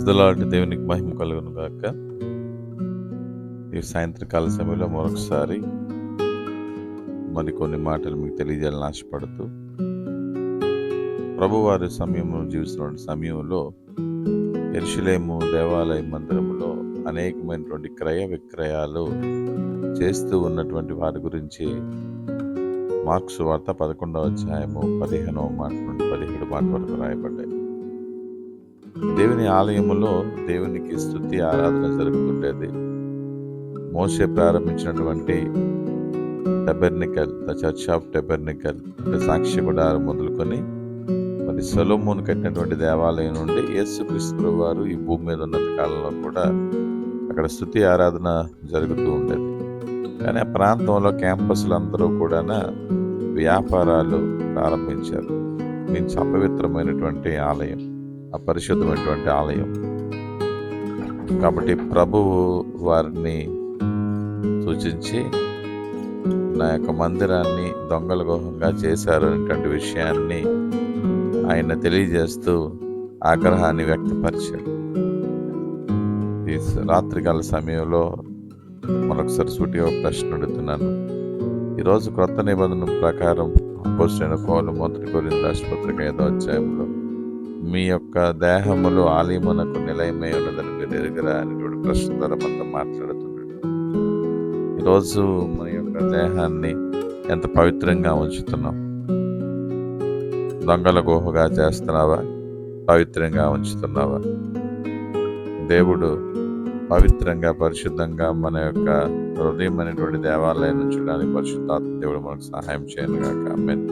ఇదిలాంటి దేవునికి మహిమ కలుగును గాక. ఈ సాయంత్రకాల సమయంలో మరొకసారి మరికొన్ని మాటలు మీకు తెలియజేయాలని ఆశపడుతూ, ప్రభువారి జీవిస్తున్న సమయంలో యెరూషలేము దేవాలయ మందిరములో అనేకమైనటువంటి క్రయ విక్రయాలు చేస్తూ ఉన్నటువంటి వారి గురించి మార్కు సువార్త 11వ అధ్యాయము 15వ మాట నుండి 17వ మాట వరకు రాయబడ్డాయి. దేవుని ఆలయములో దేవునికి స్తుతి ఆరాధన జరుగుతుండేది. మోషే ప్రారంభించినటువంటి tabernacle, the church of tabernacle అంటే సాక్ష్య గుడారం మొదలుకొని మరి సొలొమోను కట్టినటువంటి దేవాలయం నుండి యేసుక్రీస్తు ప్రభువారు ఈ భూమి మీద ఉన్నంత కాలంలో కూడా అక్కడ స్తుతి ఆరాధన జరుగుతూ ఉండేది. కానీ ఆ ప్రాంతంలో క్యాంపస్లు అందరూ కూడా వ్యాపారాలు ప్రారంభించారు. మీన్స్ అపవిత్రమైనటువంటి ఆలయం, అపరిశుద్ధమైనటువంటి ఆలయం. కాబట్టి ప్రభువు వారిని సూచించి నా యొక్క మందిరాన్ని దొంగల గుహంగా చేశారు అనేటువంటి విషయాన్ని ఆయన తెలియజేస్తూ ఆగ్రహాన్ని వ్యక్తపరిచాడు. ఈ రాత్రికాల సమయంలో మరొకసారి సూటిగా ప్రశ్న అడుగుతున్నాను. ఈరోజు క్రొత్త నిబంధన ప్రకారం అపోస్తలుడైన పౌలు 1 కొరింథీ రాష్ట్రపత్రిక 5వ అధ్యాయంలో మీ యొక్క దేహములో ఆలయమునకు నిలయమై ఉన్నదని మీరు ఎరుగరా అనేటువంటి ప్రశ్న ద్వారా మనతో మాట్లాడుతున్నాడు. ఈరోజు మన యొక్క దేహాన్ని ఎంత పవిత్రంగా ఉంచుతున్నాం? దొంగల గుహగా చేస్తున్నావా? పవిత్రంగా ఉంచుతున్నావా? దేవుడు పవిత్రంగా పరిశుద్ధంగా మన యొక్క హృదయం అనేటువంటి దేవాలయం ఉంచడానికి పరిశుద్ధాత్మ దేవుడు మనకు సహాయం చేయను గాక. ఆమేన్.